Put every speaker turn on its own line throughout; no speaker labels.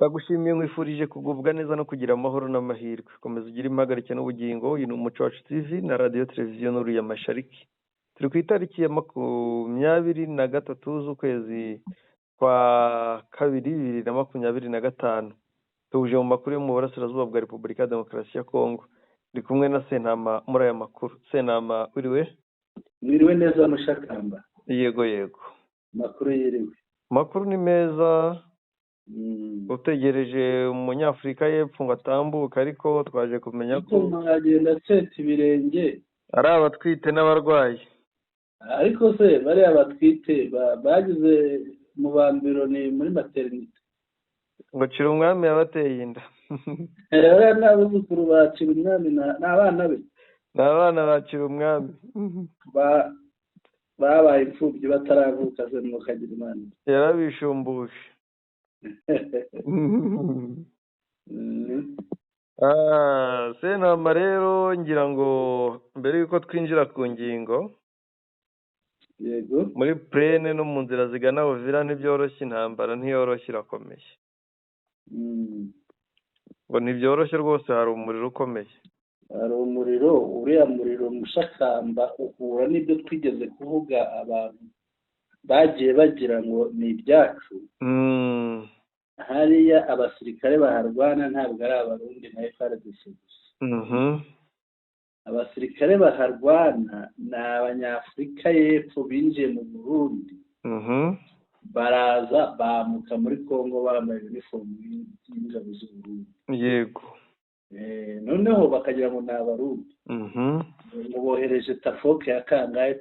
Ndagushimiye nkwifurije kugubwa neza no kugira amahoro n'amahirwe. Komeza ugire impagarike n'ubugingo. Uyu ni Umuco Wacu TV na radiyo televiziyo Nuru ya Mashariki. Turi ku itariki ya 23 z'ukwezi kwa kabiri 2025. Tuje mu makuru yo mu burasirazuba bwa Repubulika ya Demokarasi ya Kongo. Ndi kumwe na Sentama muri aya makuru. Sentama uriwe?
Mwiriwe neza Mushakamba.
Yego.
Makuru yiriwe.
Makuru ni meza. Utegereje umunyafurika y'epfo ngo atambuka, ariko twaje kumenya ko
mwagenda seta ibirenge
ari abatwite n'abarwayi.
Ariko se bari abatwite bagize mu bambiro ni muri maternité
ngo cira umwami yabateye inda.
Era n'abuzukuru bacira umwami n'abana be.
N'abana bacira umwami
babaye imfubyi bataravuka se mukagira Imana.
Yarabishumbuje. Sentama rero ngira ngo mbere yuko twinjira ku ngingo,
yego,
muri plane no mu nzira zigana Uvira ntibyoroshye, intambara ntiyoroshye, irakomeye. Ngo ntibyoroshye rwose, hari umuriro ukomeye.
Hari umuriro, uriya muriro Mushakamba uhura n'ibyo twigeze kuvuga abantu bagiye bagira ngo ni ibyacu. Hariya abasirikare baharwana ntabwo ari abarundi na FARDC gusa. Abasirikare baharwana ni abanyafurika y'epfo binjiye mu Burundi. Baraza bamuka muri Kongo bambaye uniform y'ingabo z'u Burundi.
Yego.
Noneho bakagira ngo ni abarundi. Bohereje tafoke ya kangahe.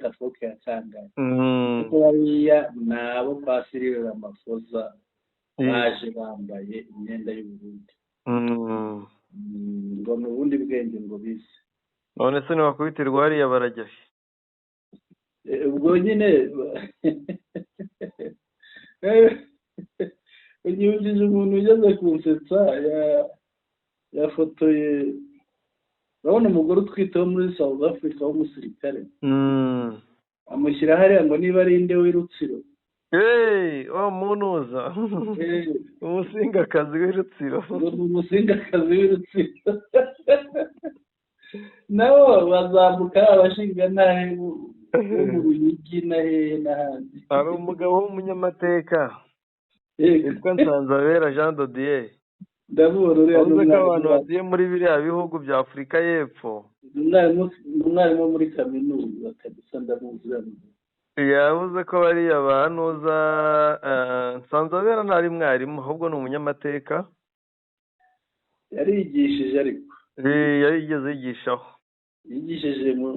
Kuko bariya nabo kwa Cyril Ramaphosa baje bambaye imyenda y'Uburundi. Ngo mu bundi bwenge ngo bize.
None se nibakubitirwa hariya barajya
ubwo nyine unyibukije umuntu ugeze kunsetsa yafotoye, urabona umugore utwite wo muri South Africa w'umusirikare, amushyira hariya ngo niba ari inde w'irutsiro.
Munuza umusingakazi w'irutsiro.
Umusingakazi w'irutsiro nabo bazamuka abashinga nahe mu Ruyigi na hehe n'ahandi.
Hari umugabo w'umunyamateka witwa Nsanzabera Jean de Dieu.
Ndabona uriya
abantu bagiye muri biriya bihugu bya Afurika y'Epfo.
Umwarimu muri kaminuza kabisa, ndamuzi.
Yavuze ko bariya bahanuza. Nsanzabera ntari mwarimu, ahubwo ni umunyamateka.
Yarigishije ariko.
Yarigeze yigishaho.
Yigishije mu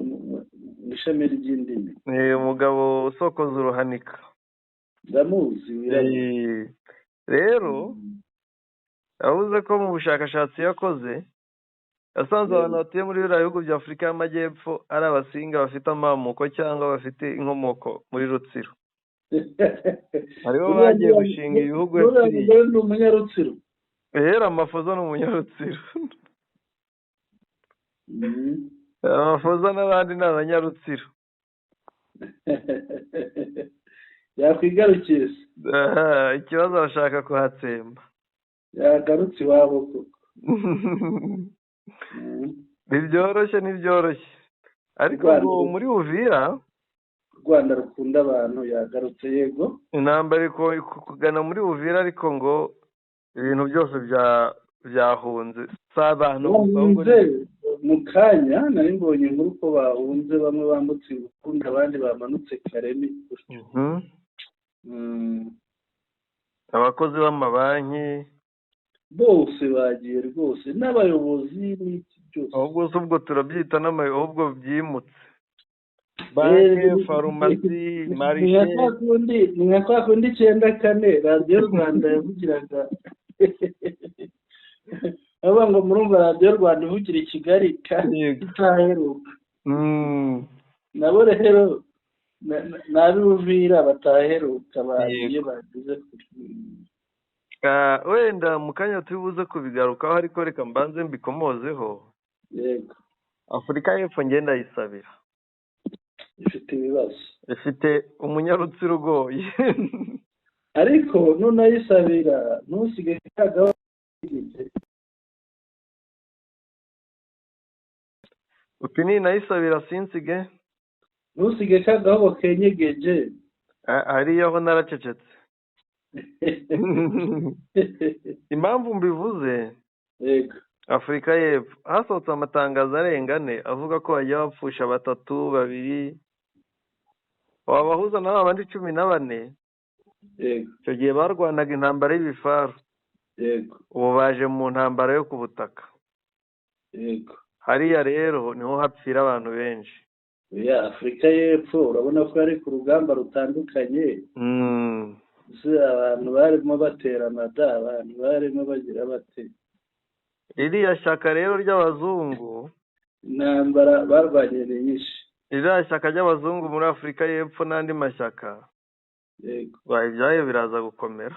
ishami ry'indimi.
Umugabo usokoza uruhanika.
Ndamuzi.
Rero yavuze ko mu bushakashatsi yakoze yasanze abantu batuye muri biriya bihugu bya Afurika y'Amajyepfo ari abasinga bafite amamuko cyangwa bafite inkomoko muri Rutsiro. Hariho bagiye gushinga ibihugu
ebyiri. Ni umunyarutsiro.
Ramaphosa ni umunyarutsiro. Ramaphosa n'abandi ni abanyarutsiro.
Yakwigarukira.
Ikibazo bashaka kuhatsemba.
Yagarutse iwabo koko.
Ntibyoroshye ariko ngo muri Uvira
u Rwanda rukunda abantu yagarutse. Yego,
intambara kugana muri Uvira, ariko ngo ibintu byose byahunze s'abantu
mu kanya nari mbonye inkuru ko bahunze, bamwe bambutse Uburundi abandi bamanutse Karemi.
Abakozi b'amabanki
bose bagiye rwose, n'abayobozi n'iki byose.
Ahubwo ubwo turabyita n'ahubwo byimutse. Banki, farumasi, marishe.
Ni nka kwa kundi 94 radiyo Rwanda yavugiraga. Aba ngo murumva radiyo Rwanda ivugira i Kigali kandi itaheruka. Nabo rero n'ab'Uvira bataheruka bagiye bagize.
Wenda mu kanya tubibuze kubigarukaho, ariko reka mbanze mbikomozeho.
Yego,
Afurika y'Epfo ngenda yisabira.
Ifite ibibazo.
Ifite umunyarutsiro ugoye.
Ariko nunayisabira ntusigaye kagaho
uti ninayisabira sinsige
ntusige kagahabo kenyegeje
hariya ho naracecetse. Impamvu mbivuze,
yego
Afurika y'Epfo hasohotse amatangazo arenga 4 avuga ko bagiye bapfusha 2 wabahuza n'aba bandi 14.
yego
icyo gihe barwanaga intambara y'ibifaru,
yego
ubu baje mu ntambara yo ku butaka.
yego
hariya rero niho hapfira abantu benshi.
ya Afurika y'Epfo urabona ko ari ku rugamba rutandukanye. Abantu barimo baterana abantu barimo bagira bate.
Iriya shyaka rero ry'abazungu,
intambara barwanye ni nyinshi.
iriya shyaka ry'abazungu muri Afurika y'Epfo n'andi mashyaka,
yego
ibyayo biraza gukomera.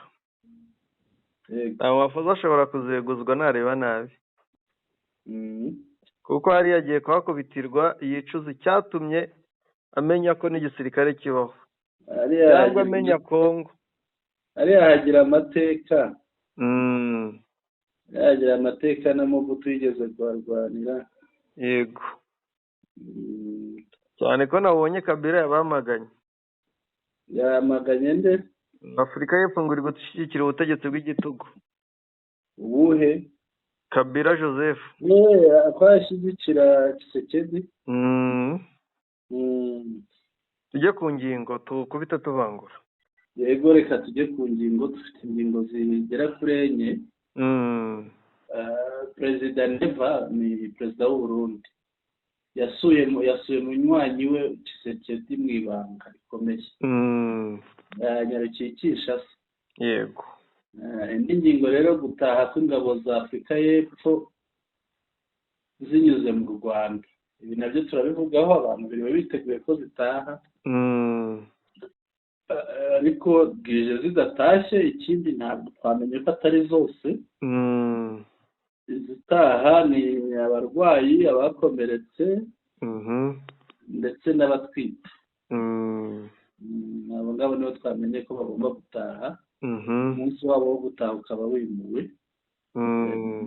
yego
amafuza ashobora kuzeguzwa nareba nabi, kuko hari yagiye kuhakubitirwa yicuza icyatumye amenya ko n'igisirikare kibaho, cyangwa amenya Kongo.
hariya hagira amateka, yagira amateka na Mobutu yigeze kuharwanira.
yego cyane ko nabonye Kabila yabamaganye.
yamaganye nde?
Afurika y'Epfo ngo iri gushyigikira ubutegetsi bw'igitugu.
ubuhe?
Kabila Joseph.
ko yashyigikira Tshisekedi.
tujye ku ngingo tukubita tuvangura.
yego reka tujye ku ngingo, dufite ingingo zigera kuri 4. Perezida Neva ni perezida w'u Burundi, yasuye munywanyi we Tshisekedi mu ibanga rikomeye. Nyarukiye Kinshasa.
yego
indi ngingo rero, gutaha kw'ingabo za Afurika y'Epfo zinyuze mu Rwanda. ibi nabyo turabivugaho, abantu biriwe biteguye ko zitaha, ariko bwije zidatashye. ikindi ntabwo twamenye ko atari zose. izitaha ni abarwayi, abakomeretse, ndetse n'abatwite. abo ngabo nibo twamenye ko bagomba gutaha. umunsi wabo wo gutaha ukaba wimuwe.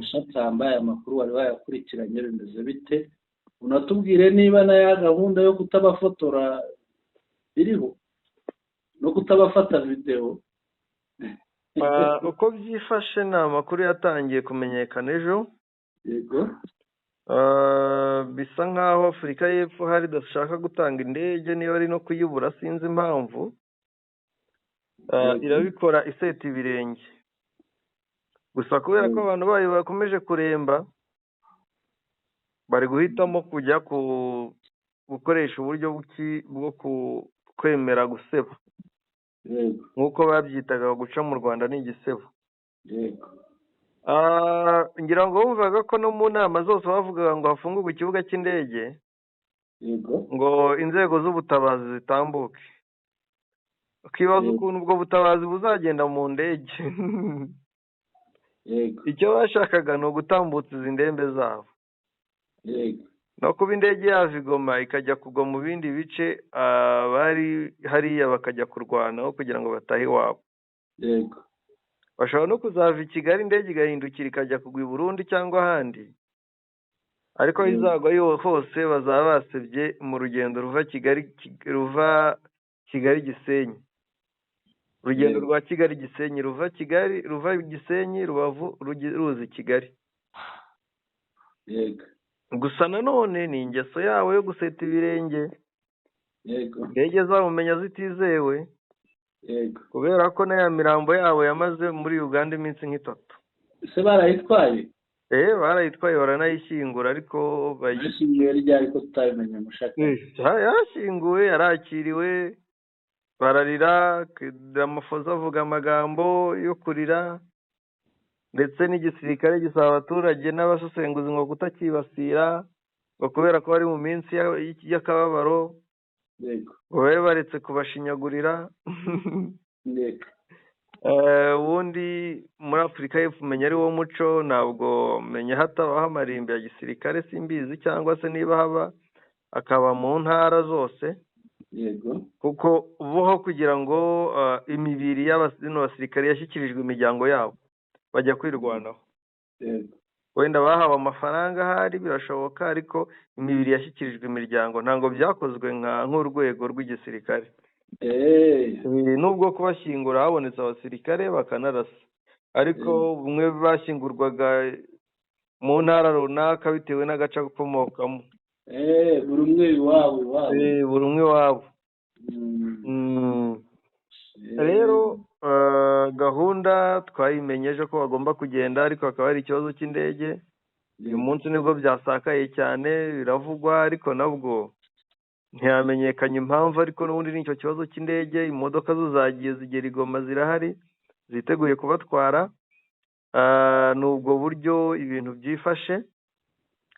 Shatamba, aya makuru wari wayakurikiranye, bimeze bite? unatubwire niba na ya gahunda yo kutabafotora iriho no kutabafata video.
uko byifashe ni amakuru yatangiye kumenyekana ejo.
yego
bisa nkaho Afurika y'Epfo hari idashaka gutanga indege, niba ari no kuyibura sinzi impamvu. irabikora iseta ibirenge gusa, kubera ko abantu bayo bakomeje kuremba, bari guhitamo kujya gukoresha uburyo bwo kwemera guseba, nk'uko babyitaga guca mu Rwanda n'igisebo. ngira ngo bumvaga ko no mu nama zose bavugaga ngo hafungurwe ikibuga cy'indege, ngo inzego z'ubutabazi zitambuke. ukibaza ukuntu ubwo butabazi buzagenda mu ndege. icyo bashakaga ni ugutambutsa izi ndembe zabo, no kuba indege yava i Goma ikajya kugwa mu bindi bice bari hariya bakajya kurwanaho kugira ngo batahe iwabo. bashobora no kuzava i Kigali indege igahindukira ikajya kugwa i Burundi cyangwa ahandi, ariko aho izagwa hose bazaba basebye mu rugendo ruva Kigali Gisenyi. urugendo rwa Kigali Gisenyi ruva Gisenyi Rubavu ruzi Kigali. gusa nanone ni ingeso yabo yo guseta ibirenge. indege zabo umenya zitizewe, kubera ko n'aya mirambo yabo yamaze muri Uganda iminsi nk'itatu.
ese barayitwaye?
barayitwaye baranayishyingura, ariko
bayishyinguye ryari ko tutabimenye mushaka?
yarashyinguwe, yarakiriwe, bararira, amafoza avuga amagambo yo kurira, ndetse n'igisirikare gisaba abaturage n'abasesenguzi ngo kutakibasira, ngo kubera ko bari mu minsi y'akababaro, ngo babe baretse kubashinyagurira. ubundi muri Afurika y'Epfo umenya ari wo muco, ntabwo menya hatabaho amarimbi ya gisirikare, simbizi, cyangwa se niba haba akaba mu ntara zose. kuko ubuho kugira ngo imibiri y'abasirikare yashyikirijwe imiryango yabo bajya kwirwanaho. wenda bahawe amafaranga ahari birashoboka, ariko imibiri yashyikirijwe imiryango ntabwo byakozwe nk'urwego rw'igisirikare. Nubwo kubashyingura habonetse abasirikare bakanarasa, ariko bumwe bashyingurwaga mu ntara runaka bitewe n'agace akomokamo.
buri umwe iwabo
buri umwe iwabo. Rero gahunda twayimenyeje ko bagomba kugenda, ariko hakaba hari ikibazo cy'indege. Uyu munsi nibwo byasakaye cyane biravugwa, ariko nabwo ntiyamenyekanye impamvu, ariko n'ubundi n'icyo kibazo cy'indege. Imodoka zo zagiye zigera i Goma, zirahari ziteguye kubatwara. Ni ubwo buryo ibintu byifashe.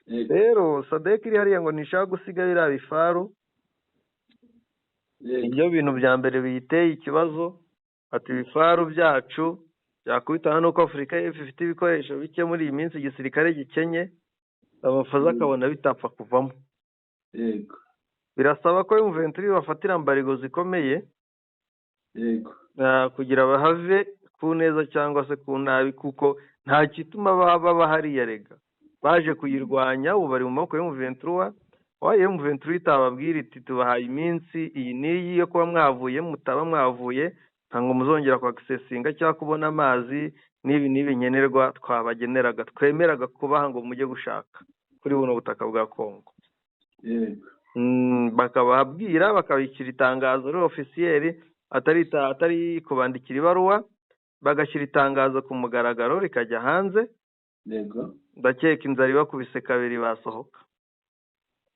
Rero SADC iri hariya ngo ntishaka gusiga biriya bifaru. Ibyo bintu bya mbere biyiteye ikibazo, ati ibifaru byacu byakubitana n'uko Afurika y'Epfo ifite ibikoresho bike muri iyi minsi, igisirikare gikenye, amafaza akabona bitapfa kuvamo. Birasaba ko M23 bafatira mbarigo zikomeye kugira bahave ku neza cyangwa se ku nabi, kuko nta kituma baba hariya rega. Baje kuyirwanya, ubu bari mu maboko y'M23. Waye M23 itababwira iti tubahaye iminsi iyi n'iyi yo kuba mwavuye, mutaba mwavuye ntango muzongera ku accessinga cyangwa kubona amazi n'ibi nkenerwa twabageneraga, twemeraga kubaha ngo mujye gushaka kuri buno butaka bwa Kongo. Bakababwira, bakabikira itangazo rero officiel, atari kubandikira ibaruwa, bagashyira itangazo ku mugaragaro rikajya hanze. Ndakeka inzara ibakubise kabiri basohoka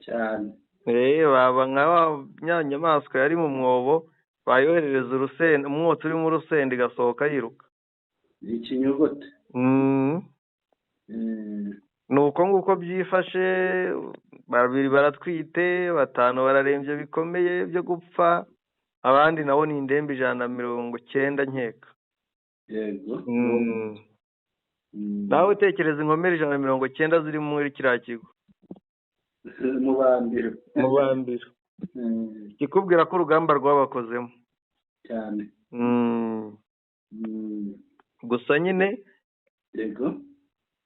cyane.
Baba nka nyamaswa yari mu mwobo, bayoherereza urusenda, umwotsi uri mu rusenda igasohoka yiruka.
Ikinyogote.
Nuko nguko byifashe. Babiri baratwite, 5 bararembye bikomeye byo gupfa, abandi nabo ni indembe 190 nkeka. Nawe tekereza inkomere 190 ziri muri kiriya kigo. Mu bambiro. Kikubwira ko urugamba rwabakozemo
cyane.
Gusa nyine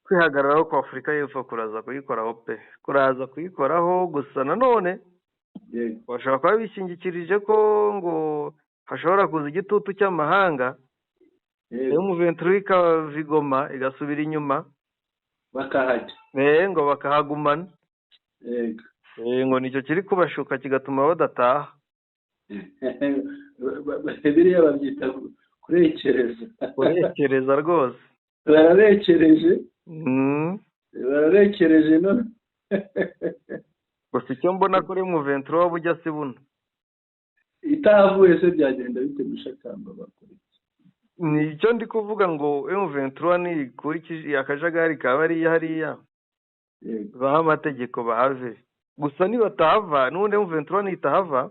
kwihagararaho kwa Afurika y'Epfo kuraza kuyikoraho pe, kuraza kuyikoraho. Gusa nanone bashaka kuba bishingikirije ko ngo hashobora kuza igitutu cy'amahanga, M23 ikava i Goma igasubira inyuma bakahajya, ngo bakahagumana. Ngo nicyo kiri kubashuka kigatuma badataha.
Biriya babyita
kurekereza rwose.
Bararekereje no.
Gusa icyo mbona kuri M23 wabujya se buno
itahavuye se byagenda bite gushakamba bakora.
Nicyo ndi kuvuga ngo M23 ni kuri akajagari kabari hariya. Baha amategeko bahave. Gusa nibatahava n'ubundi M23 nitahava,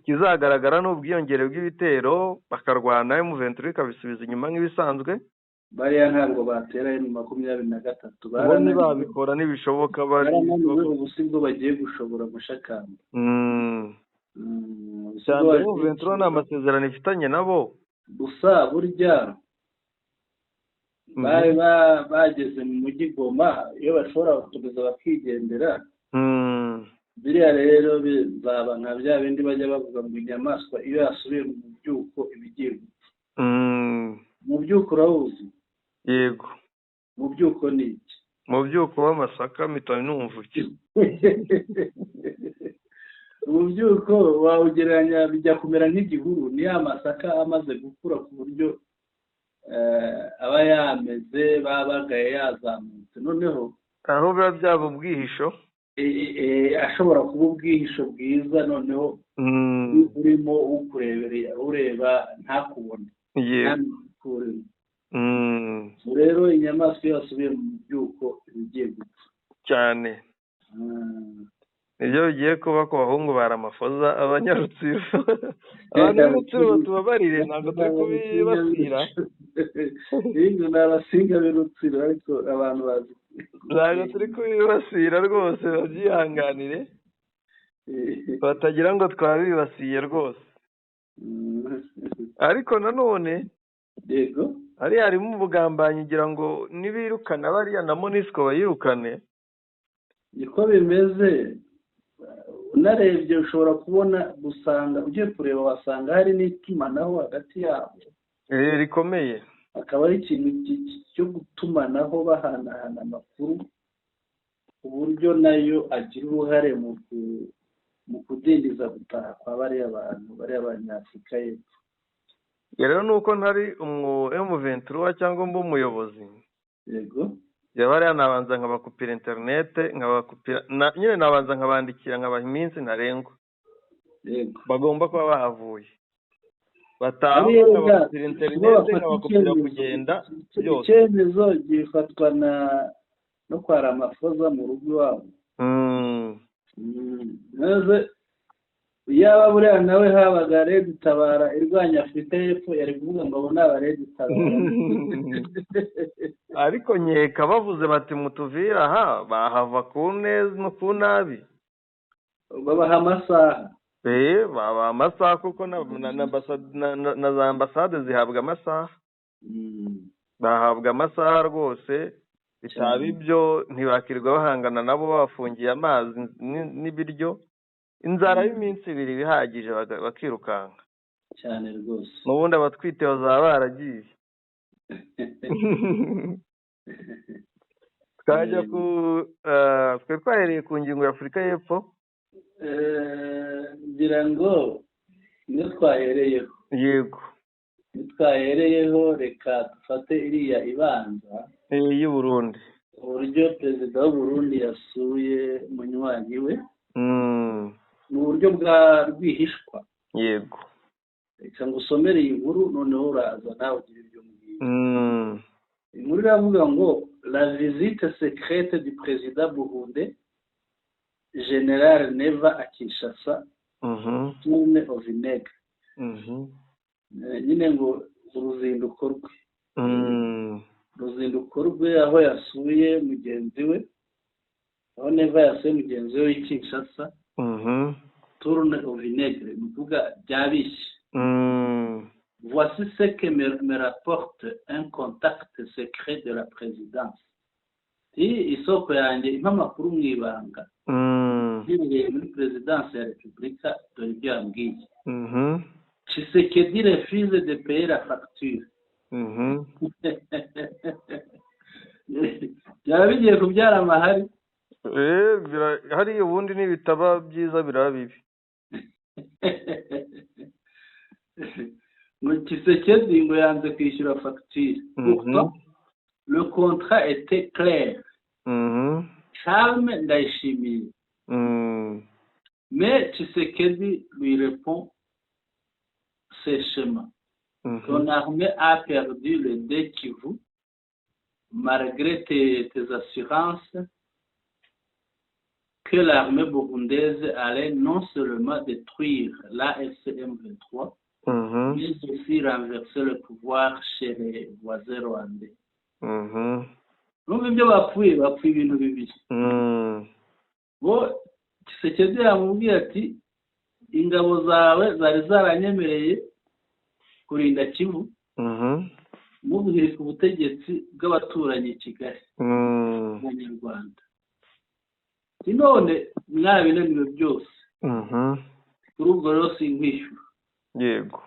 kizagaragara n'ubwiyongere bw'ibitero, bakarwana M23 ikabisubiza inyuma nk'ibisanzwe.
Bariya ntabwo batera M23
barani babikora nibishoboka, bari
ubusibwo bagiye gushobora gushakamba.
Cyane M23 n'amasezerano ifitanye nabo.
Gusa burya bari bageze mu mujyi Goma, iyo bashobora kutuguza bakigendera. Biriya rero bizaba nka bya bindi bajya bavuga ngo inyamaswa iyo yasubiye mu byuko ibigiye gupfa. Mu byuko urahuzi?
Yego.
Mu byuko ni iki?
Mu byuko w'amasaka mitani n'umvuki.
Mu byuko wawugereranya bijya kumera nk'igihuru, ni ya masaka amaze gukura ku buryo aba yameze, babagaye yazamutse, noneho
aho biba byaba ubwihisho.
Ashobora kuba ubwihisho bwiza, noneho urimo ukurebereye ureba ntakubone. Rero inyamaswa yasubiye mu byuko bigiye gupfa
cyane. Nibyo bigiye kuba ku bahungu baramafoza abanyarutsiro. Abanyarutsiro batubabarire, ntabwo turi kubibasira.
Ingo n'abasinga b'Rutsiro, ariko abantu bazi
ntabwo turi kubibasira rwose, babyihanganire batagira ngo twabibasiye rwose. Ariko nanone ari harimo ubugambanyi ngira ngo nibirukana bariya na Monisco bayirukane.
Niko bimeze. Unarebye ushobora kubona gusanga ugiye kureba wasanga hari n'itumanaho hagati yabo
rikomeye,
akaba ari ikintu cyo gutumanaho bahanahana amakuru ku buryo nayo agira uruhare mu kudindiza gutaha kwa bariya bantu bariya Abanyafurika y'Epfo.
rero nuko ntari M23 cyangwa mba umuyobozi,
yego
bariya nabanza nkabakupira internet, nkabakupira nyine nabanza nkabandikira nkabaha iminsi ntarengwa,
yego
bagomba kuba bahavuye bataha nkabakupira internet, nkabakupira kugenda byose.
icyemezo gifatwa no kwa Ramaphosa mu rugo iwabo. Maze yaba buriya nawe habaga Red Tabara irwanya Afurika y'Epfo yari kuvuga ngo abo ni aba Red Tabara.
Ariko nkeka bavuze bati mutuvira aha bahava ku neza no ku nabi,
babaha amasaha.
babaha amasaha kuko na za ambasade zihabwa amasaha. Bahabwa amasaha rwose, bitaba ibyo ntibakirwa bahangana nabo bafungiye amazi n'ibiryo, inzara y'iminsi 2 bihagije bakirukanka
cyane rwose.
n'ubundi abatwite bazaba baragiye. Twajya twe twahereye ku ngingo ya Afurika y'Epfo,
ngira ngo niyo twahereyeho.
yego
twahereyeho, reka dufate iriya ibanza
y'u Burundi,
uburyo perezida w'u Burundi yasuye munywanyi we mu buryo bwa rwihishwa.
yego
reka ngusomere iyi nkuru noneho uraza nawe ugira ibyo mbwira. Inkuru iravuga ngo la visite secrète du président burundais General Neva à Kinshasa tourne au vinaigre. nyine ngo uruzinduko rwe aho yasuye mugenzi we, aho Neva yasuye mugenzi we w'i Kinshasa, tourne au vinaigre, ni ukuvuga byabishye. Voici ce que me rapporte un contact secret de la présidence. Isoko yanjye impa amakuru mu ibanga bibereye muri présidence ya Repubulika, dore ibyo yambwiye. Tshisekedi refuse de payer la facture. byaba bigiye kubyara amahari.
hari ubundi n'ibitaba byiza biraba bibi.
ngo Tshisekedi ngo yanze kwishyura facture. Pourtant le contrat était clair. Charles Ndayishimiye. Mais Tshisekedi lui répond sèchement. Ton armée a perdu le Nord Kivu malgré tes assurances que l'armée burundaise allait non seulement détruire la FCM23, mais aussi renverser le pouvoir chez les voisins rwandais. Numva ibyo bapfuye ibintu bibiri. Bo Tshisekedi yamubwiye ati ingabo zawe zari zaranyemereye kurinda Kivu, mubuhirika ubutegetsi bw'abaturanyi Kigali n'Abanyarwanda. None mwabinaniwe byose, kuri ubwo rero sinkwishyura.
yego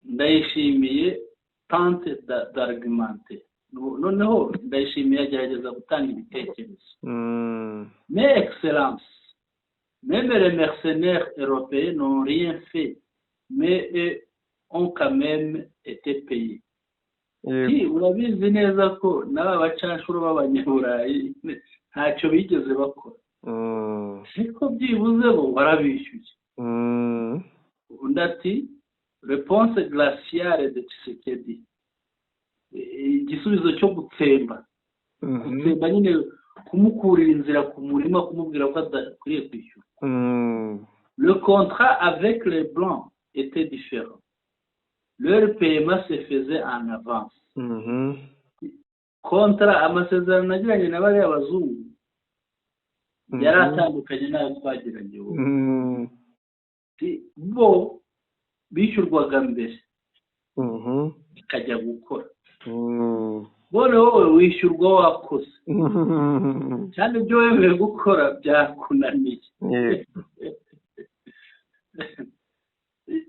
Ndayishimiye tente d'argumenter. Noneho Ndayishimiye agerageza gutanga ibitekerezo. Mais excellence, même les mercenaires européens n'ont rien fait, mais eux ont quand même été payés. Urabizi neza ko n'aba bacashuro b'Abanyaburayi ntacyo bigeze bakora, ariko byibuze bo barabishyuye. Undi ati réponse glaciale de Tshisekedi, igisubizo cyo gutsemba nyine, kumukurira inzira ku murima, kumubwira ko adakwiriye kwishyura. Le contrat avec les blancs était différent. Leur paiement se faisait en avance. Contrat amasezerano nagiranye na bariya abazungu yari atandukanye n'ayo twagiranye ubu. Bo bishyurwaga mbere bikajya gukora. none wowe wishyurwa wakoze cyane ibyo wemerewe gukora byakunaniye.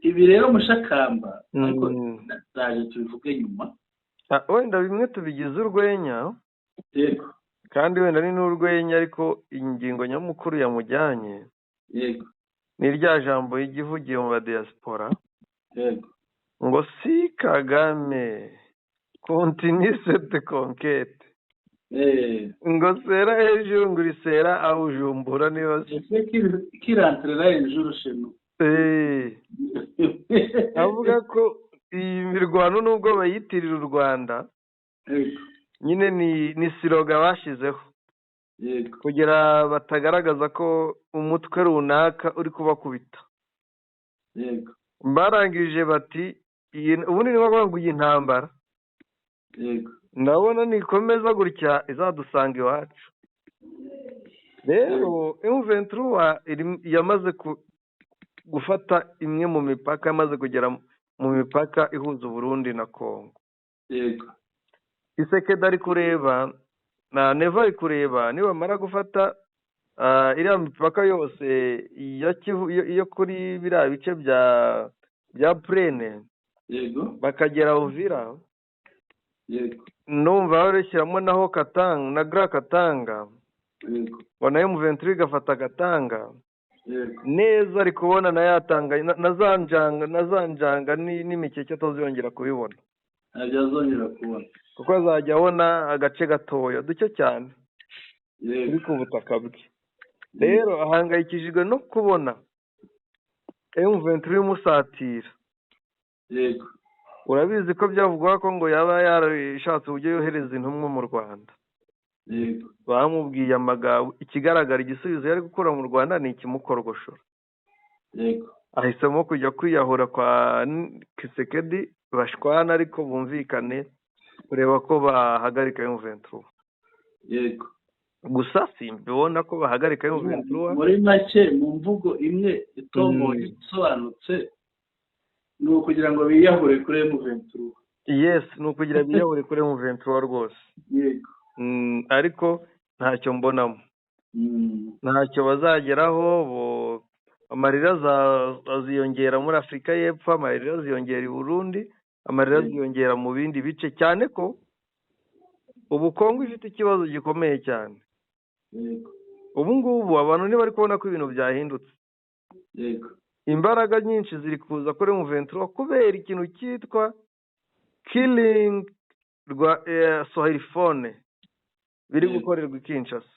Ibi rero mushakamba ariko ndaje tubivuge nyuma.
Wenda bimwe tubigize urwenya,
yego,
kandi wenda ni n'urwenya, ariko ingingo nyamukuru yamujyanye,
yego,
ni rya jambo y'igihugiye mu diaspora,
yego,
ngo si Kagame continue cette conquête, ngo sera hejuru ngo urisera awujumbura niba
kirantrera hejuru sheno.
avuga ko iyi mirwano nubwo bayitirira u Rwanda, nyine ni siroga bashyizeho kugira batagaragaza ko umutwe runaka uri kubakubita. Barangije bati ubundi niba bavuga iyi ntambara ndabona nikomeza gutya izadusanga iwacu. Rero M23 yamaze gufata imwe mu mipaka, yamaze kugera mu mipaka ihuza Burundi na Kongo. Tshisekedi ari kureba na Neva ari kureba nibamara gufata iriya mipaka yose yo kuri biriya bice bya Plene, bakagera Uvira, numva bareshyiramo naho Katanga na Grand Katanga, ngo nayo M23 igafata Katanga neza, ari kubona nayatanga nazanjanga n'imikeke atazongera kubibona,
azongera kubona
kuko azajya abona agace gatoya duke cyane uri ku butaka bwe. Rero ahangayikishijwe no kubona M23 imusatira. Urabizi ko byavugwa ko ngo yaba yarashatse uburyo yohereza intumwa mu Rwanda. Bamubwiye amagambo, ikigaragara igisubizo yari gukora mu Rwanda ni ikimukorgoshora. Ahisemo kujya kwiyahura kwa Tshisekedi bashwana, ariko bumvikane kureba ko bahagarika M23. Gusa simbibona ko bahagarika M23.
Muri make mu mvugo imwe itomoye isobanutse ni ukugira ngo biyahure kuri M23.
Yes, ni ukugira biyahure kuri M23 rwose.
Yego.
Ariko ntacyo mbonamo, ntacyo bazageraho. Amarira aziyongera muri Afurika y'Epfo, amarira aziyongera i Burundi, amarira aziyongera mu bindi bice, cyane ko ubu Kongo ifite ikibazo gikomeye cyane. Ubu ngubu abantu ntibari kubona ko ibintu byahindutse. Imbaraga nyinshi ziri kuza kuri M23 kubera ikintu cyitwa killing rwa Swahilifone biri gukorerwa i Kinshasa.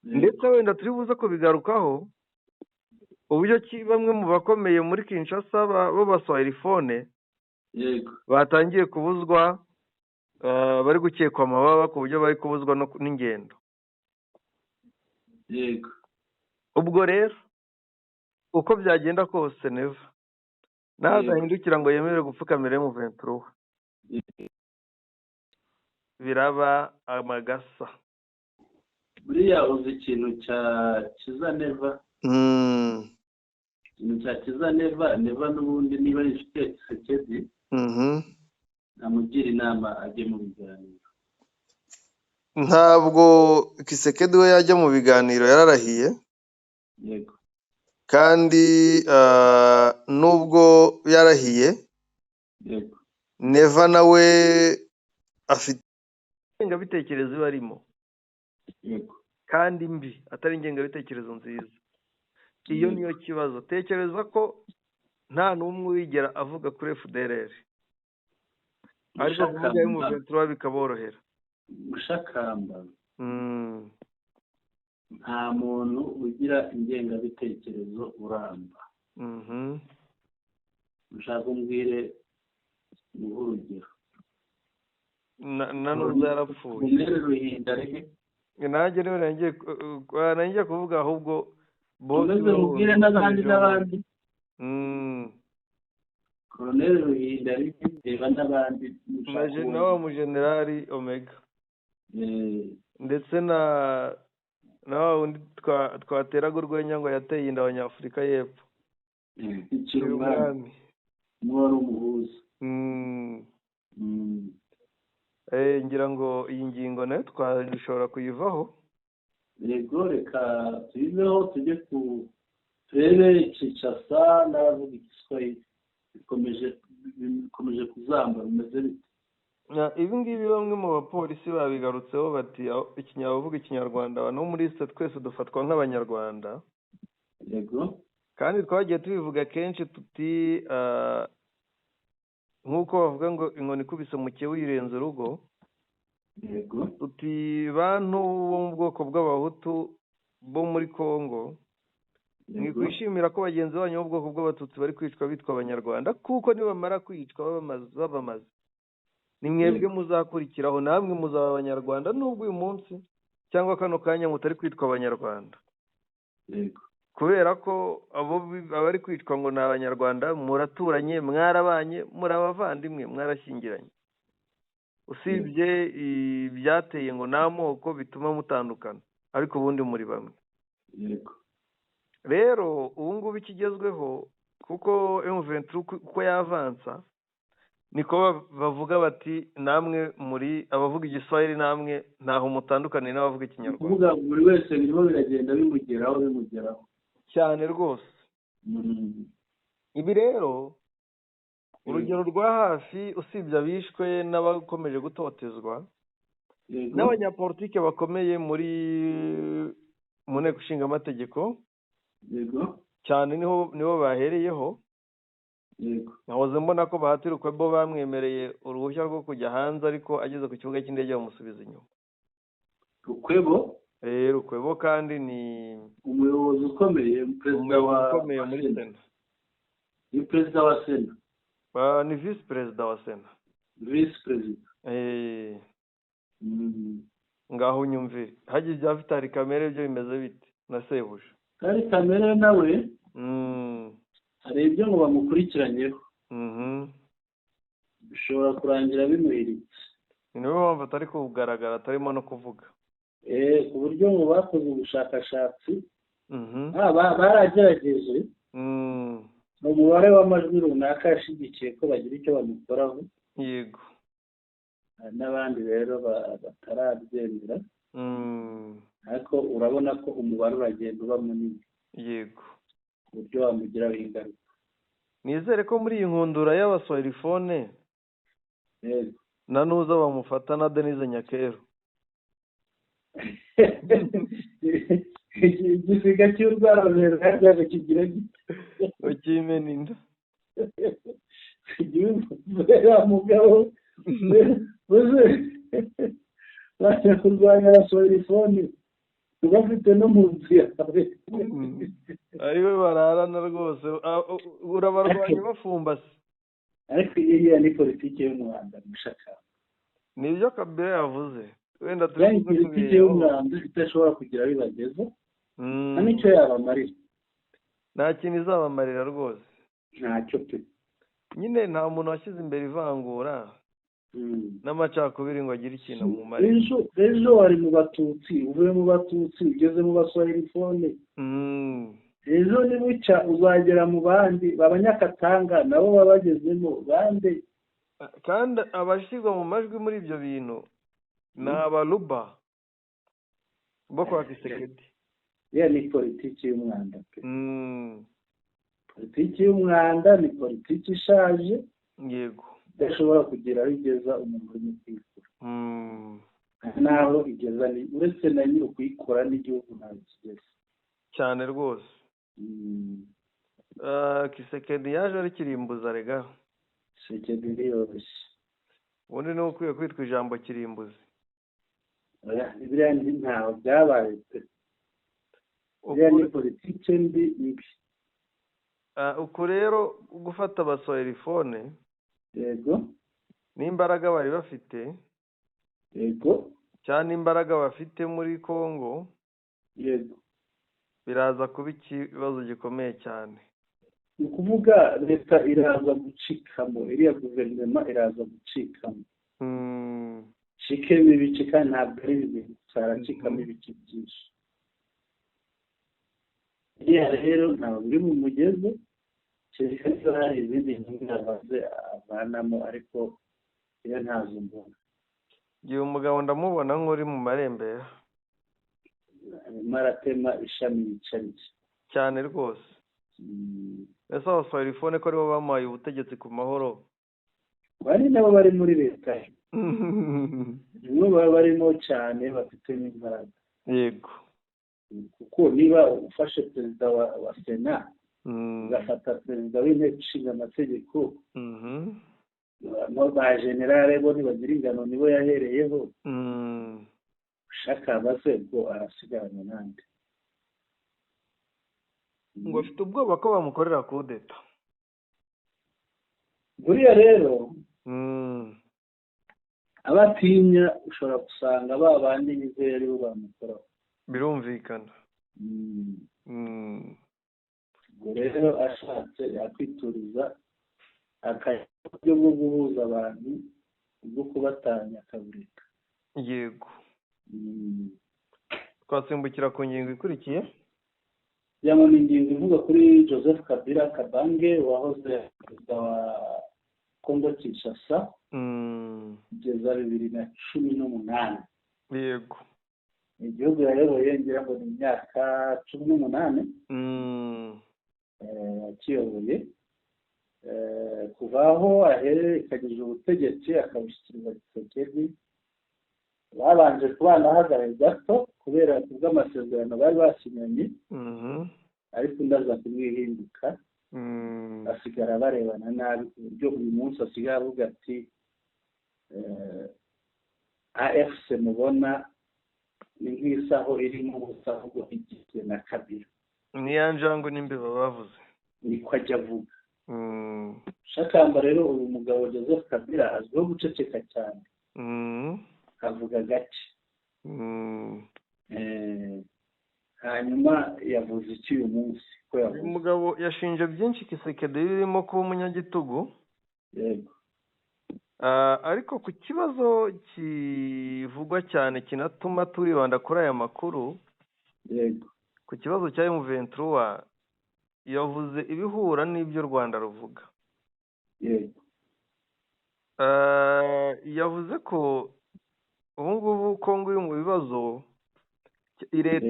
Ndetse wenda turi buze kubigarukaho uburyo bamwe mu bakomeye muri Kinshasa b'Abaswahilifone batangiye kubuzwa, bari gukekwa amababa ku buryo bari kubuzwa n'ingendo. Ubwo rero uko byagenda kose Neva ntazahindukira ngo yemerere gupfukamira M23, biraba amagasa.
Buriya uzi ikintu cya Kiza Neva, ikintu cya Kiza Neva n'ubundi niba yifite Tshisekedi namugira inama ajye mu biganiro.
Ntabwo Tshisekedi we yajya mu biganiro, yararahiye.
Yego.
Kandi nubwo yarahiye,
yego,
Neva nawe afite ingengabitekerezo barimo,
yego,
kandi mbi, atari ingengabitekerezo nziza. Iyo niyo kibazo. Tekereza ko nta n'umwe wigera avuga kuri FDLR, ariko kuvuga M23 bikaborohera.
Mushakamba nta muntu ugira ingengabitekerezo uramba. Ushaka umbwire urugero.
None zarapfuye. Nanjye rero nanjye kuvuga ahubwo
bose mubwire n'abandi. Colonel Ruhindari reba n'abandi.
Na wa mujenerali Omega. Ndetse na wundi twateraga urwenya ngo yateye inda Abanyafurika y'Epfo.
Ikirumwami. Mwari umuhuza.
ngira ngo iyi ngingo nayo twashobora kuyivaho.
yego reka tuyiveho tujye ku turebe Kinshasa n'abavuga igiswahili bikomeje kuzamba bimeze bite.
Ibi ngibi bamwe mu bapolisi babigarutseho bati abavuga ikinyarwanda abantu bo muri twese dufatwa nk'abanyarwanda.
yego
kandi twagiye tubivuga kenshi tuti nk'uko bavuga ngo inkoni ikubise mu kibu yirenze urugo.
yego
tuti bantu bo mu bwoko bw'abahutu bo muri Congo mwikwishimira ko bagenzi banyu bo mu bwoko bw'abatutsi bari kwicwa bitwa abanyarwanda, kuko nibamara kwicwa babamaze ni mwebwe muzakurikiraho, namwe muzaba abanyarwanda nubwo uyu munsi cyangwa kano kanya mutari kwitwa abanyarwanda.
yego
kubera ko abari kwitwa ngo ni abanyarwanda muraturanye, mwarabanye, muri abavandimwe, mwarashyingiranye. usibye ibyateye ngo n'amoko bituma mutandukana, ariko ubundi muri bamwe.
yego
rero ubu ngubu ikigezweho, kuko M23 uko yavansa niko bavuga bati namwe muri abavuga igiswahili namwe ntaho mutandukaniye n'abavuga ikinyarwanda.
kuvuga buri wese birimo biragenda bimugeraho
cyane rwose. ibi rero urugero rwa hafi, usibye abishwe n'abakomeje gutotezwa n'abanyapolitike bakomeye mu nteko ishinga amategeko.
yego
cyane nibo bahereyeho.
yego
nahoze mbona ko bahatirukwe bo bamwemereye uruhushya rwo kujya hanze, ariko ageze ku kibuga cy'indege bamusubiza inyuma. Rukwebo kandi ni
umuyobozi ukomeye,
ukomeye muri Sena.
ni perezida wa Sena.
Ni visi perezida wa Sena.
visi perezida.
ngaho unyumvire, hagize ibya Vitali Kamere byo bimeze bite na Sebuja?
Vitali Kamere nawe hari ibyo ngo bamukurikiranyeho, bishobora kurangira bimuhiritse.
ni niyo mpamvu atari kugaragara, atarimo no kuvuga.
ku buryo ngo bakoze ubushakashatsi baragerageje mu mubare w'amajwi runaka yashigikiye ko bagira icyo bamukoraho.
yego
n'abandi rero batarabyemera, ariko urabona ko umubare uragenda uba munini.
yego
ku buryo wamugiraho ingaruka.
nizere ko muri iyi nkundura y'abaswahilifone na nuza bamufata na Denise Nyakero.
igisiga cy'urwara rero kigira gito
ukimena inda
mugabo bajya kurwanya abaswahilifone bafite no mu nzu yawe,
ariwe bararana rwose, urabarwanya bafumbase.
ariko iriya ni politiki y'umwanda mushaka.
nibyo Kabila yavuze, wenda
turi politiki y'umwanda idashobora kugira bibageza, nta n'icyo yabamarira.
nta kintu izabamarira rwose,
ntacyo pe.
nyine nta muntu washyize imbere ivangura n'amacakubiri ngo agire ikintu amumarira.
ejo wari mu batutsi, uvuye mu batutsi ugeze mu baswahilifone, ejo nibucya uzagera mu bandi b'abanyakatanga nabo baba bagezemo bande.
kandi abashyirwa mu majwi muri ibyo bintu ni abaruba bo kwa Kisekedi.
ni politiki y'umwanda pe. politiki y'umwanda ni politiki ishaje.
yego
idashobora kugira aho igeza umuntu urimo kuyikora. naho igeza uretse na nyiri ukuyikora n'igihugu ntabwo kigeze
cyane rwose. Kisekedi yaje ari kirimbuza rega.
Kisekedi ntiyoroshye.
ubundi ni ukwiye kwitwa ijambo kirimbuzi.
biriya ntaho byabaye pe. biriya ni politiki mbi.
uku rero gufata abaswahilifone,
yego,
n'imbaraga bari bafite,
yego,
cyane imbaraga bafite muri Congo,
yego,
biraza kuba ikibazo gikomeye cyane.
ni ukuvuga leta iraza gucikamo, iriya guverinoma iraza gucikamo. cikemo ibice, kandi ntabwo ari bibiri, zaracikamo ibice byinshi. iriya rero ntabwo biri mu mugezi, kereka niba hari izindi nyungu yabaze avanamo, ariko iyo ntazo mbona.
Igihe umugabo ndamubona nk'uri mu marembera
arimo aratema ishami yicaritse
cyane rwose. Ese abaswahili fone ko aribo bamuhaye ubutegetsi ku mahoro,
bari nabo bari muri leta nibo baba barimo cyane bafite n'imbaraga.
yego,
kuko niba ufashe perezida wa sena ugafata perezida w'inteko ishinga amategeko ba generale bo ntibagira ingano nibo yahereyeho, ushaka base ubwo arasigarana nande.
ngo afite ubwoba ko bamukorera kudeta.
buriya rero abatinya ushobora gusanga ba bandi bizeye aribo bamukoraho.
birumvikana.
ubwo rero ashatse yakwituriza akajya uburyo bwo guhuza abantu bwo kubatanya akabureka.
yego, twasimbukira ku ngingo ikurikiye.
yamo ni ingingo ivuga kuri Joseph Kabila Kabange wahoze perezida wa Congo Kinshasa kugeza 2018.
yego,
igihugu yayoboye ngira ngo ni imyaka 18 akiyoboye kuva aho ahererekanyije ubutegetsi akabushyikiriza Tshisekedi. babanje kubana hagaraye gato kubera kubw'amasezerano bari basinyanye, ariko ndaza kumwihinduka basigara barebana nabi ku buryo uyu munsi asigaye avuga ati AFC mubona ni nk'isaho irimo ubusa ahubwo igizwe na Kabila.
niya njangwe n'imbeba bavuze
niko ajya avuga. shakamba rero uyu mugabo Joseph Kabila azwiho guceceka cyane, avuga gake. hanyuma yavuze iki uyu munsi? ko yavuze
uyu mugabo yashinje byinshi Tshisekedi birimo kuba umunyagitugu.
yego,
ariko ku kibazo kivugwa cyane kinatuma turibanda kuri aya makuru,
yego,
ku kibazo cya M23 yavuze ibihura n'ibyo u Rwanda ruvuga.
yego,
yavuze ko ubu ngubu Kongo iri mu bibazo, leta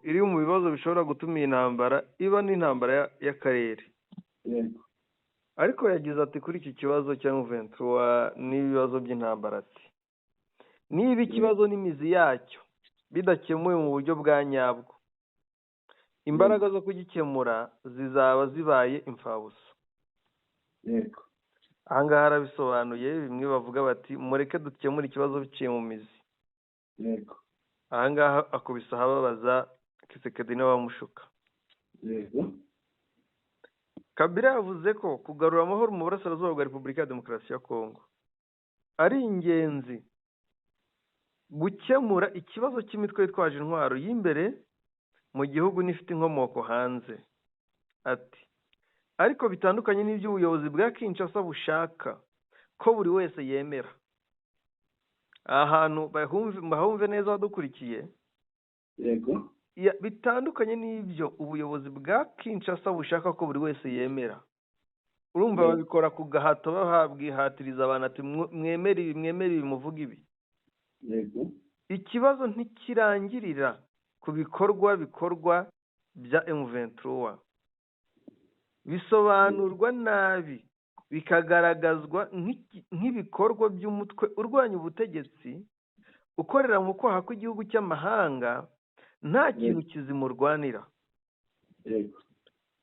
iri mu bibazo bishobora gutuma iyi ntambara iba n'intambara y'akarere.
yego,
ariko yagize ati kuri iki kibazo cya M23 n'ibibazo by'intambara, ati niba ikibazo n'imizi yacyo bidakemuwe mu buryo bwa nyabwo, imbaraga zo kugikemura zizaba zibaye imfabusa.
yego,
ahangaha arabisobanuye. bimwe bavuga bati mureke dukemure ikibazo biciye mu mizi.
yego,
ahangaha akubise ahababaza Tshisekedi n'abamushuka.
yego,
Kabila yavuze ko kugarura amahoro mu burasirazuba bwa Repubulika ya Demokarasi ya Kongo ari ingenzi gukemura ikibazo cy'imitwe yitwaje intwaro y'imbere mu gihugu n'ifite inkomoko hanze. ati ariko bitandukanye n'ibyo ubuyobozi bwa Kinshasa bushaka ko buri wese yemera. ahantu bahumve neza badukurikiye.
yego,
bitandukanye n'ibyo ubuyobozi bwa Kinshasa bushaka ko buri wese yemera. urumva babikora ku gahato, babwihatiriza abantu ati mwemere ibi, mwemere ibi, muvuga ibi.
yego,
ikibazo ntikirangirira ku bikorwa bya M23, bisobanurwa nabi bikagaragazwa nk'ibikorwa by'umutwe urwanya ubutegetsi ukorera mu kwaha kw'igihugu cy'amahanga, nta kintu kizimurwanira.
yego,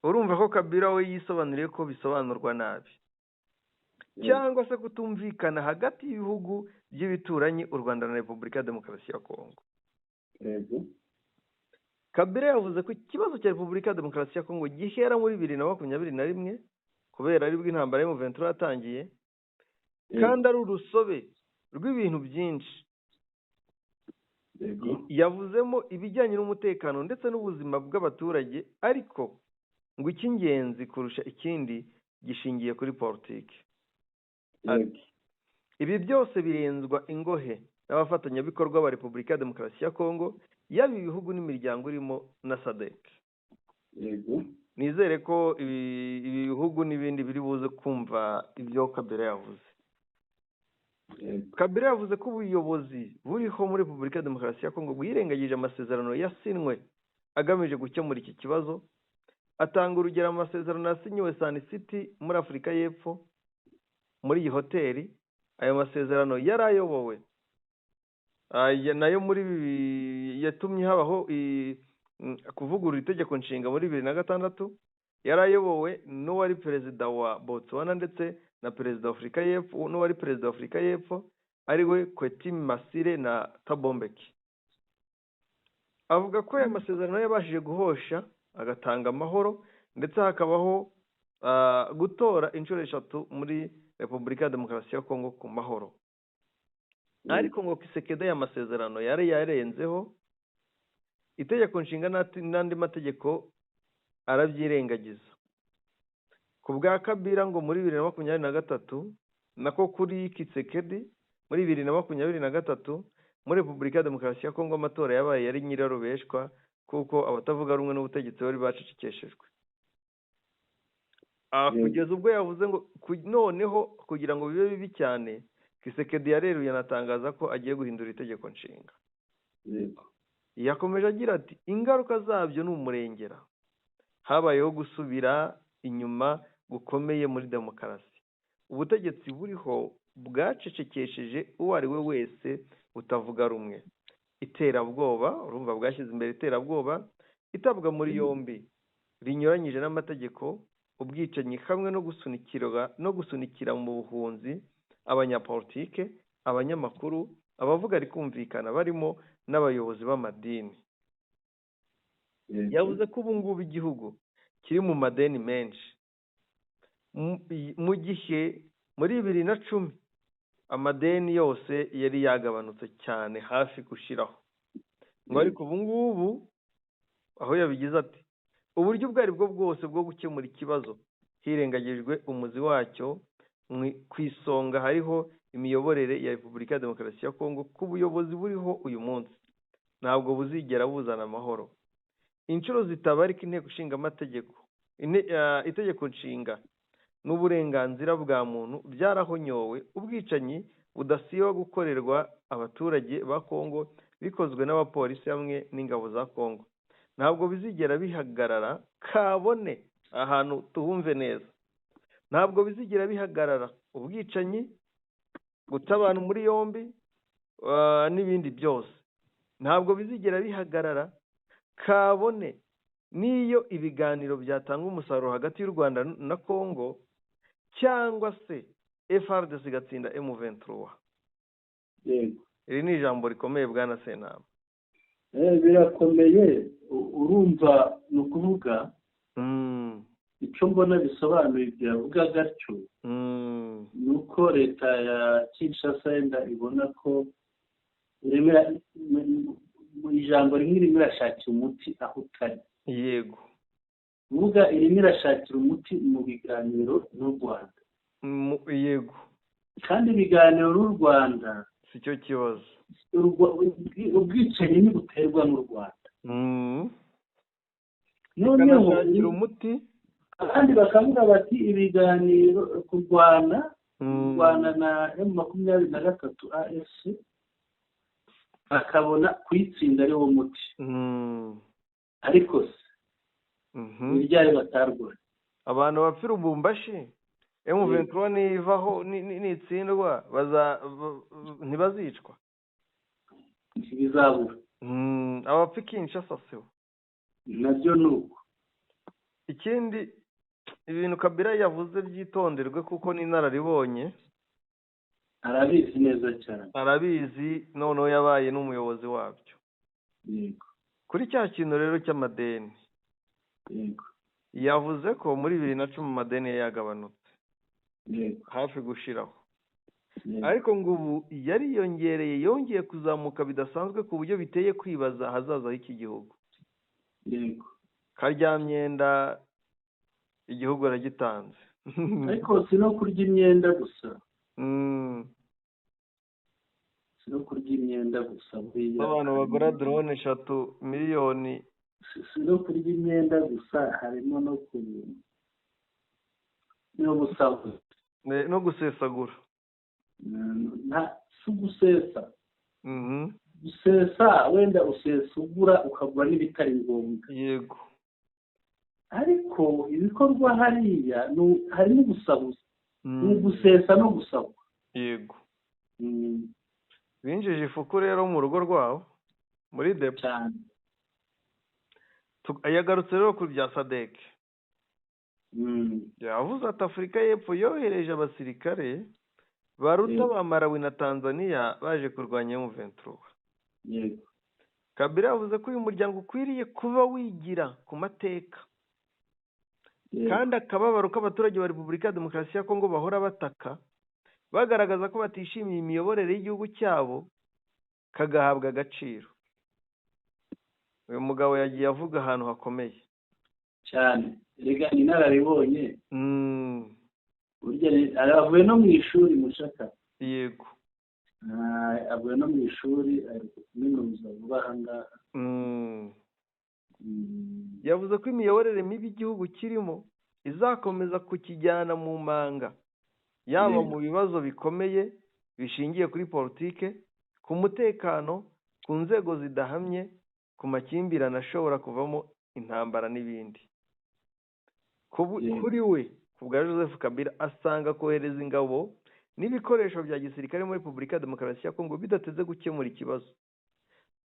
urumva ko Kabila we yisobanuriye ko bisobanurwa nabi, cyangwa se kutumvikana hagati y'ibihugu by'ibituranyi u Rwanda na Repubulika ya Demokarasi ya Kongo.
yego,
Kabila yavuze ko ikibazo cya Repubulika ya Demokarasi ya Kongo gihera muri 2021 kubera aribwo intambara y'M23 yatangiye, kandi ari urusobe rw'ibintu byinshi.
yego,
yavuzemo ibijyanye n'umutekano ndetse n'ubuzima bw'abaturage, ariko ngo icy'ingenzi kurusha ikindi gishingiye kuri politiki. ati ibi byose birenzwa ingohe n'abafatanyabikorwa ba Repubulika ya Demokarasi ya Kongo, yaba ibihugu n'imiryango irimo na SADC.
yego,
nizere ko ibi bihugu n'ibindi biri buze kumva ibyo Kabila yavuze. Kabila yavuze ko ubuyobozi buriho muri Repubulika ya Demokarasi ya Kongo bwirengagije amasezerano yasinwe agamije gukemura iki kibazo. Atanga urugero amasezerano yasinyiwe Sun City muri Afurika y'Epfo muri iyi hoteli. Ayo masezerano yari ayobowe nayo muri yatumye habaho kuvugurura itegeko nshinga muri 2006. Yari ayobowe n'uwari perezida wa Botswana ndetse na perezida wa Afurika y'Epfo, n'uwari perezida wa Afurika y'Epfo ariwe Kwetimi Masire na Thabo Mbeki. Avuga ko aya masezerano yabashije guhosha agatanga amahoro ndetse hakabaho gutora inshuro 3 muri Repubulika ya Demokarasi ya Kongo ku mahoro. Ariko ngo Kisekedi ya masezerano yari yarenzeho itegeko nshinga n'andi mategeko arabyirengagiza. Ku bwa Kabila ngo muri 2023 nako kuri Kisekedi muri 2023 muri Repubulika ya Demokarasi ya Kongo amatora yabaye yari nyirarubeshwa kuko abatavuga rumwe n'ubutegetsi bari bacecekeshejwe. Kugeza ubwo yavuze ngo noneho kugira ngo bibe bibi cyane Kisekedi yareruye anatangaza ko agiye guhindura itegeko nshinga. Yakomeje agira ati ingaruka zabyo ni umurengera. Habayeho gusubira inyuma gukomeye muri demokarasi. Ubutegetsi buriho bwacecekesheje uwo ari we wese utavuga rumwe. Iterabwoba, urumva bwashyize imbere iterabwoba, itabwa muri yombi rinyuranyije n'amategeko, ubwicanyi hamwe no gusunikira mu buhunzi abanyapolitike, abanyamakuru, abavuga rikumvikana barimo n'abayobozi b'amadini. Yavuze ko ubu ngubu igihugu kiri mu madeni menshi. Mu gihe muri 2010 amadeni yose yari yagabanutse cyane hafi gushiraho. Ngo ariko ubu ngubu aho yabigize ati uburyo bwari bwo bwose bwo gukemura ikibazo hirengagijwe umuzi wacyo. Ku isonga hariho imiyoborere ya Repubulika ya Demokarasi ya Kongo ku buyobozi buriho uyu munsi ntabwo buzigera buzana amahoro. Inshuro zitabarika inteko ishinga amategeko, itegeko nshinga n'uburenganzira bwa muntu byarahonyowe. Ubwicanyi budasiba gukorerwa abaturage ba Kongo bikozwe n'abapolisi hamwe n'ingabo za Kongo ntabwo bizigera bihagarara. Kabone ahantu tuhumve neza, ntabwo bizigera bihagarara. Ubwicanyi, guta abantu muri yombi n'ibindi byose ntabwo bizigera bihagarara. Kabone niyo ibiganiro byatanga umusaruro hagati y'u Rwanda na Kongo cyangwa se FARDC igatsinda M23. Iri ni ijambo rikomeye bwana Senama.
Birakomeye. Urumva ni ukuvuga icyo mbona bisobanuye byavuga gatyo ni uko leta ya Kinshasa yenda ibona ko mu ijambo rimwe irimo irashakira umuti aho utari.
Yego,
uvuga irimo irashakira umuti mu biganiro n'u Rwanda.
Yego,
kandi ibiganiro n'u Rwanda
si cyo kibazo.
Ubwicanyi ntibuterwa n'u Rwanda.
Noneho umuti
kandi bakavuga bati ibiganiro kurwana na M23 AFC bakabona kwitsinda ari wo muti. Ariko se ibyari batarwana
abantu bapfira Lubumbashi M23 nivaho nitsindwa ntibazicwa
ntibizabura.
Abapfa Kinshasa se
nabyo nuko.
Ikindi ibintu Kabila yavuze byitonderwe kuko ni inararibonye,
arabizi neza cyane.
Arabizi noneho yabaye n'umuyobozi wabyo.
Yego.
Kuri cya kintu rero cy'amadeni,
yego,
yavuze ko muri 2010 amadeni yagabanutse.
Yego.
Hafi gushiraho.
Yego.
Ariko ngo ubu yongeye kuzamuka bidasanzwe ku buryo biteye kwibaza ahazaza h'iki gihugu.
Yego.
Karyamyenda igihugu aragitanze.
Ariko si no kurya imyenda gusa. Si no kurya imyenda gusa.
Abantu bagura drone 3 miliyoni.
Si no kurya imyenda gusa, harimo no no gusesagura. nta si gusesa gusesa wenda usesa ugura ukagura n'ibitari ngombwa
yego
ariko ibikorwa hariya hari n'ubusabuzi ni ugusesa no gusaba
yego binjije ifuku rero mu rugo rwaho muri depo
cyane
yagarutse rero ku bya sadek yavuze ati Afurika y'Epfo yohereje abasirikare baruta ba Malawi na Tanzania baje kurwanya M23
yego
Kabila yavuze ko uyu muryango ukwiriye kuba wigira ku mateka kandi akababaro k'abaturage ba Repubulika ya Demokarasi ya Kongo bahora bataka bagaragaza ko batishimiye imiyoborere y'igihugu cyabo kagahabwa agaciro. Uyu mugabo yagiye avuga ahantu hakomeye
cyane rega inararibonye burya aravuye no mu ishuri mushaka
yego
avuye no mu ishuri ari kuminuza vuba ahangaha
yavuze ko imiyoborere mibi igihugu kirimo izakomeza kukijyana mu manga yaba mu bibazo bikomeye bishingiye kuri politike ku mutekano ku nzego zidahamye ku makimbirane ashobora kuvamo intambara n'ibindi. Kuri we ku bwa Joseph Kabila asanga kohereza ingabo n'ibikoresho bya gisirikare muri Repubulika ya Demokarasi ya Kongo bidateze gukemura ikibazo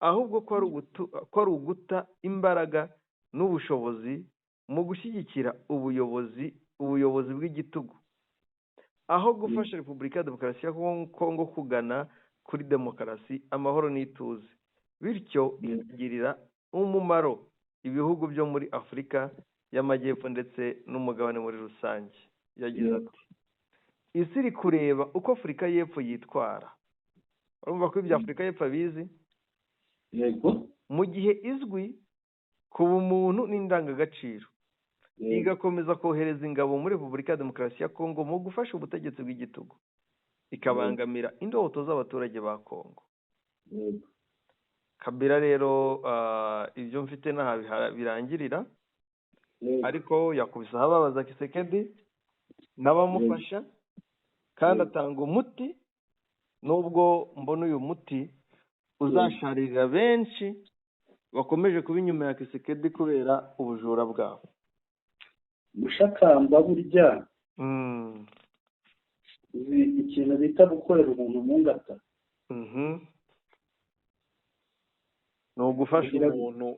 ahubwo ko ari uguta imbaraga n'ubushobozi mu gushyigikira ubuyobozi bw'igitugu aho gufasha Repubulika ya Demokarasi ya Kongo kugana kuri demokarasi amahoro n'ituze bityo igirira umumaro ibihugu byo muri Afurika y'Amajyepfo ndetse n'umugabane muri rusange. Yagize ati isi iri kureba uko Afurika y'Epfo yitwara. Urumva ko ibya Afurika y'Epfo abizi
yego
mu gihe izwi ku bumuntu n'indangagaciro igakomeza kohereza ingabo muri Repubulika ya Demokarasi ya Kongo mu gufasha ubutegetsi bw'igitugu ikabangamira indoto z'abaturage ba Kongo. Kabila rero ibyo mfite naha birangirira ariko yakubise ababaza Kisekedi n'abamufasha kandi atanga umuti nubwo mbona uyu muti uzasharirira benshi bakomeje kuba inyuma ya Kisekedi kubera ubujura bwabo.
Mushakamba burya ikintu bita gukorera umuntu mu ngata
ni ugufasha umuntu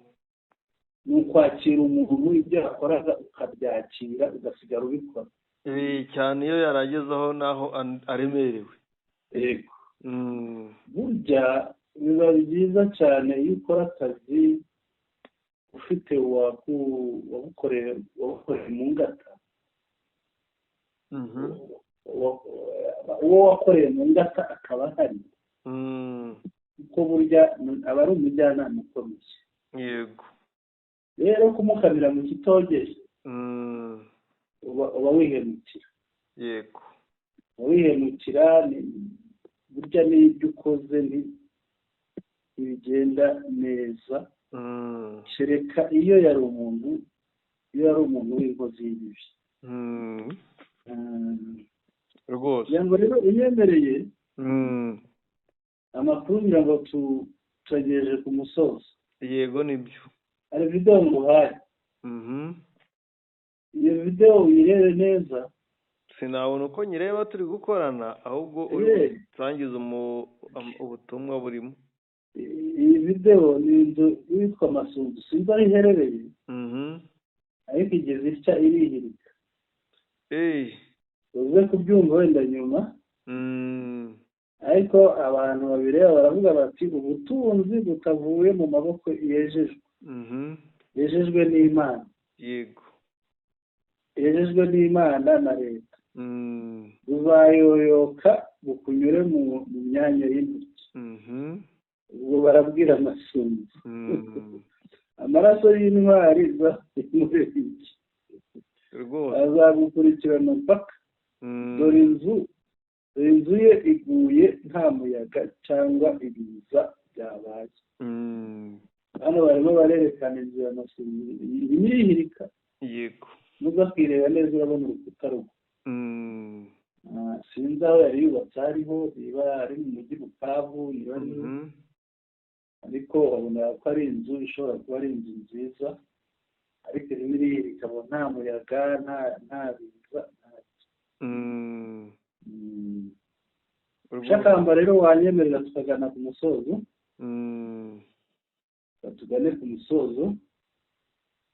ni ukwakira umuntu ibyo yakoraga ukabyakira ugasigara ubikora
cyane iyo yaragezeho naho aremerewe.
yego burya biba byiza cyane iyo ukora akazi ufite wagukoreye mu ngata uwo wakoreye mu ngata akaba ahari kuko burya aba ari umujyanama ukomeye.
yego
rero kumukamira mu kitogeje uba wihemukira.
yego
wihemukira burya n'ibyo ukoze ntibigenda neza kereka iyo yari umuntu w'inkozi y'ibibi
rwose.
ngo rero unyemereye amakuru ngira ngo tugejeje ku musozo.
yego nibyo
hari video nguhaye iyo video uyirebe neza
sinabona uko nyireba turi gukorana ahubwo urangiza ubutumwa burimo.
iyi video ni inzu yitwa Masunzu sinzi aho iherereye ariko igeze itya irihirika uze kubyumva wenda nyuma ariko abantu babireba baravuga bati ubutunzi butavuye mu maboko yejejwe n'Imana.
yego
yejejwe n'Imana na leta buzayoyoka bukunyure mu myanya y'intoki. ubwo barabwira Masunzu amaraso y'intwari iki azagukurikirana mpaka dore inzu ye iguye nta muyaga cyangwa ibiza byabaye. hano barimo barerekana inzu ya Masunzu irimo irihirika.
yego
nuza kwireba neza urabona urukuta rwo sinzi aho yari yubatse aracyariho niba ari mu mujyi Bukavu niba ari ariko babona ko ari inzu ishobora kuba ari inzu nziza ariko rimwe ikaba nta muyaga nta biza Shakamba rero wanyemerera tukagana ku musozo tugane ku musozo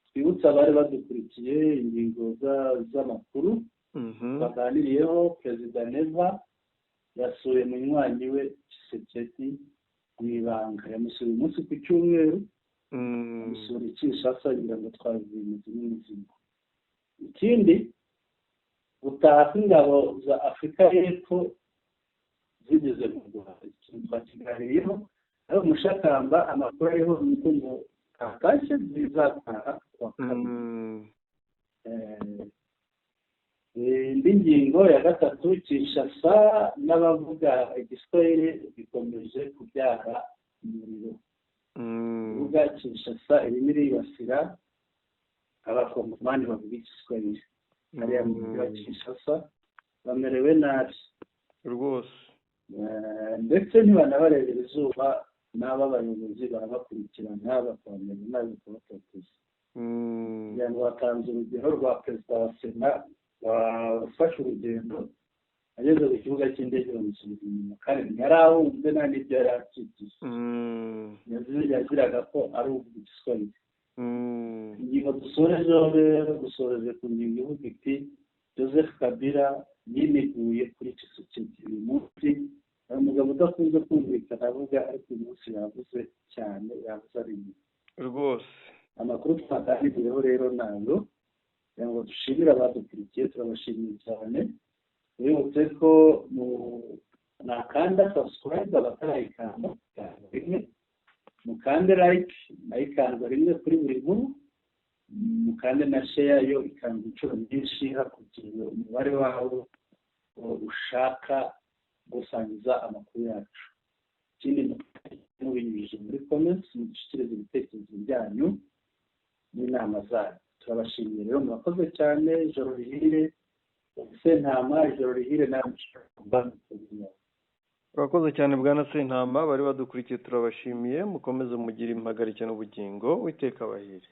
twibutsa abari badukurikiye ingingo z'amakuru baganiriyeho Perezida Neva yasuye munywanyi we Tshisekedi mu ibanga yamusuye umunsi ku cyumweru yamusura Kinshasa kugira ngo twabimenye n'izindi ikindi gutaha kw'ingabo za Afurika y'Epfo zigeze mu Rwanda ikintu twakiganiriyeho aho Mushakamba amakuru ariho nuko ngo kakashe zizataha kwa kabiri indi ngingo ya gatatu Kinshasa n'abavuga igiswahili bikomeje kubyara umuriro uvuga Kinshasa irimo iribasira abakongomani bavuga igiswahili hariya mu mujyi wa Kinshasa bamerewe nabi
rwose
ndetse ntibanabarebera izuba n'aba bayobozi barabakurikirana bakabamenya nabi kubatoteza kugira ngo batanze urugero rwa perezida wa sena wafashe urugendo ageze ku kibuga cy'indege bamusubiza inyuma kandi ntiyarawumve nta n'ibyo yari akikije yaziraga ko ari uvuga igiswahili ingingo dusoreje ku ngingo ivuga iti Joseph Kabila yineguye kuri Tshisekedi uyu munsi hari umugabo udakunze kumvikana avuga ariko uyu munsi yavuze cyane yavuze ari
rwose
amakuru twaganiriyeho rero ntabwo kugira ngo dushimire abadukurikiye turabashimiye cyane twibutse ko nakanda subscribe abatarayikanda rimwe mukande like nayikanda rimwe kuri buri nkuru mukande na share yo ikanda inshuro nyinshi hakurikijwe umubare wawo ushaka gusangiza amakuru yacu ikindi mubinyujije muri comments mudushyikirize ibitekerezo byanyu n'inama zanyu turabashimiye rero murakoze cyane ijoro rihire Sentama ijoro rihire namwe
urakoze cyane bwana Sentama bari badukurikiye turabashimiye mukomeze mugire impagarike n'ubugingo witeka abahire